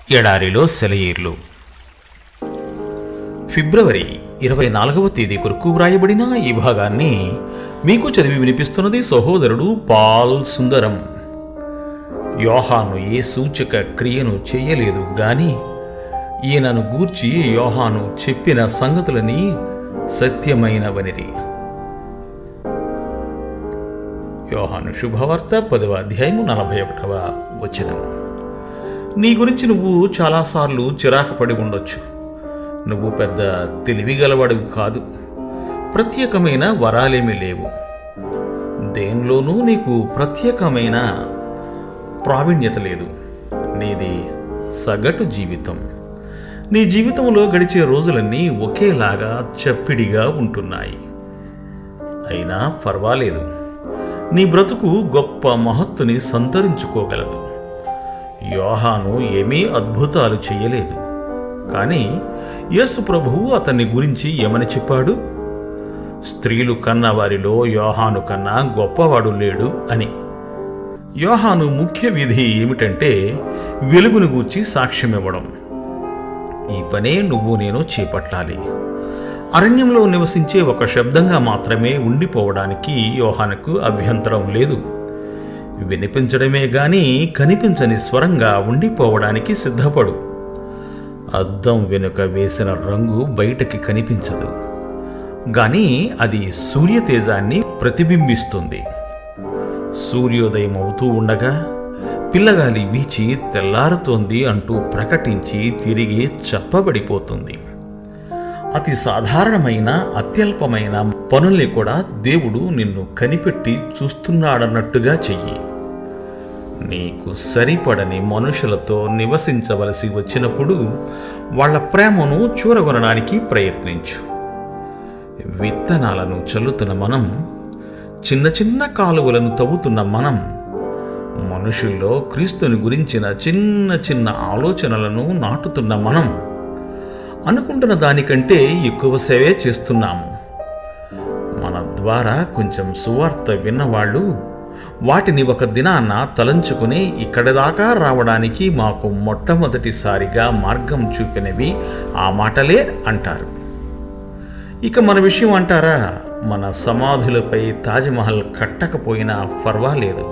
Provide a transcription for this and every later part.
ఎడారిలో సెలయేర్లు. ఫిబ్రవరి 24వ తేదీ కొరకు వ్రాయబడిన ఈ భాగాన్ని మీకు చదివి వినిపిస్తున్నది సహోదరుడు పాల్ సుందరం. యోహాను ఏ సూచక క్రియను చేయలేదు గాని ఈయనను గూర్చి యోహాను చెప్పిన సంగతులని సత్యమైనవనిరి. యోహాను శుభవార్త 10వ అధ్యాయము 41వ వచనం. నీ గురించి నువ్వు చాలాసార్లు చిరాకు పడి ఉండొచ్చు. నువ్వు పెద్ద తెలివిగలవాడివి కాదు, ప్రత్యేకమైన వరాలేమీ లేవు, దేనిలోనూ నీకు ప్రత్యేకమైన ప్రావీణ్యత లేదు, నీది సగటు జీవితం. నీ జీవితంలో గడిచే రోజులన్నీ ఒకేలాగా చప్పిడిగా ఉంటున్నాయి. అయినా పర్వాలేదు, నీ బ్రతుకు గొప్ప మహత్తుని సంతరించుకోగలదు. యోహాను ఏమీ అద్భుతాలు చెయ్యలేదు, కానీ యేసు ప్రభువు అతన్ని గురించి ఏమని చెప్పాడు? స్త్రీలు కన్న వారిలో యోహాను కన్నా గొప్పవాడు లేడు అని. యోహాను ముఖ్య విధి ఏమిటంటే వెలుగును గూర్చి సాక్ష్యమివ్వడం. ఈ పనే నువ్వు నేను చేపట్టాలి. అరణ్యంలో నివసించే ఒక శబ్దంగా మాత్రమే ఉండిపోవడానికి యోహానుకు అభ్యంతరం లేదు. వినిపించడమే గాని కనిపించని స్వరంగా ఉండిపోవడానికి సిద్ధపడు. అద్దం వెనుక వేసిన రంగు బయటకి కనిపించదు, గాని అది సూర్యతేజాన్ని ప్రతిబింబిస్తుంది. సూర్యోదయం అవుతూ ఉండగా పిల్లగాలి వీచి తెల్లారుతోంది అంటూ ప్రకటించి తిరిగి చప్పబడిపోతుంది. అతి సాధారణమైన అత్యల్పమైన పనుల్ని కూడా దేవుడు నిన్ను కనిపెట్టి చూస్తున్నాడన్నట్టుగా చెయ్యి. నీకు సరిపడని మనుషులతో నివసించవలసి వచ్చినప్పుడు వాళ్ళ ప్రేమను చూరగొనడానికి ప్రయత్నించు. విత్తనాలను చల్లుతున్న మనం, చిన్న చిన్న కాలువలను తవ్వుతున్న మనం, మనుషుల్లో క్రీస్తుని గురించిన చిన్న చిన్న ఆలోచనలను నాటుతున్న మనం అనుకుంటున్న దానికంటే ఎక్కువ సేవే చేస్తున్నాము. మన ద్వారా కొంచెం సువార్త విన్నవాళ్ళు వాటిని ఒక దినాన తలంచుకుని ఇక్కడి దాకా రావడానికి మాకు మొట్టమొదటిసారిగా మార్గం చూపినవి ఆ మాటలే అంటారు. ఇక మన విషయం అంటారా? మన సమాధులపై తాజ్మహల్ కట్టకపోయినా పర్వాలేదు,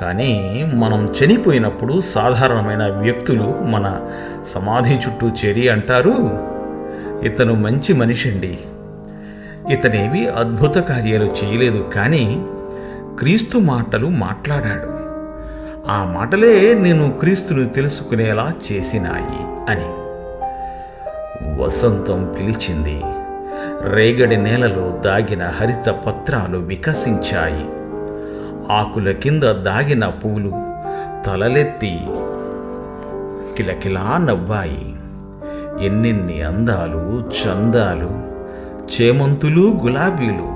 కానీ మనం చనిపోయినప్పుడు సాధారణమైన వ్యక్తులు మన సమాధి చుట్టూ చేరి అంటారు, ఇతను మంచి మనిషి అండి, ఇతనేవి అద్భుత కార్యాలు చేయలేదు, కానీ క్రీస్తు మాటలు మాట్లాడాడు, ఆ మాటలే నేను క్రీస్తును తెలుసుకునేలా చేసినాయి అని. వసంతం పిలిచింది, రేగడి నేలలో దాగిన హరిత పత్రాలు వికసించాయి, ఆకుల కింద దాగిన పూలు తలలెత్తి కిలకిలా నవ్వాయి. ఎన్నెన్ని అందాలు, చందాలు, చేమంతులు, గులాబీలు,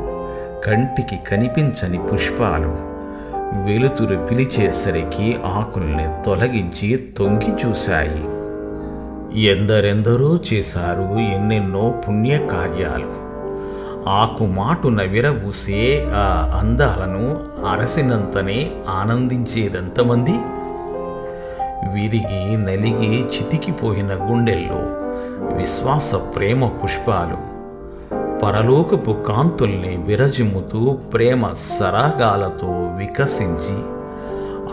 కంటికి కనిపించని పుష్పాలు వెలుతురు పిలిచేసరికి ఆకుల్ని తొలగించి తొంగి చూశాయి. ఎందరెందరో చేశారు ఎన్నెన్నో పుణ్యకార్యాలు. ఆకుమాటున విరవూసే ఆ అందాలను అరసినంతనే ఆనందించేదెంతమంది? విరిగి నలిగి చితికిపోయిన గుండెల్లో విశ్వాస ప్రేమ పుష్పాలు పరలోకపు కాంతుల్ని విరజిమ్ముతూ ప్రేమ సరాగాలతో వికసించి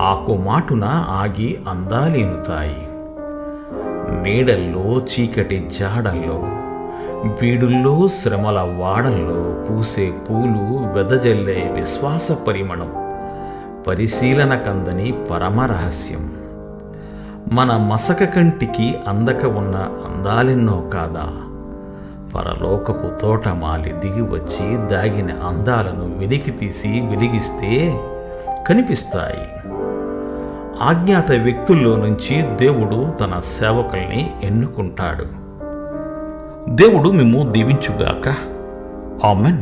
ఆకుమాటున ఆగి అందాలేనుతాయి. నీడల్లో, చీకటి జాడల్లో, బీడుల్లో, శ్రమల వాడల్లో పూసే పూలు వెదజల్లే విశ్వాస పరిమళం పరిశీలన కందని పరమరహస్యం. మన మసక కంటికి అందక ఉన్న అందాలెన్నో కాదా? పరలోకపు తోటమాలి దిగి వచ్చి దాగిన అందాలను వెలికి తీసి వెలిగిస్తే కనిపిస్తాయి. అజ్ఞాత వ్యక్తుల్లో నుంచి దేవుడు తన సేవకుల్ని ఎన్నుకుంటాడు. దేవుడు మిమ్ము దీవించుగాక. ఆమెన్.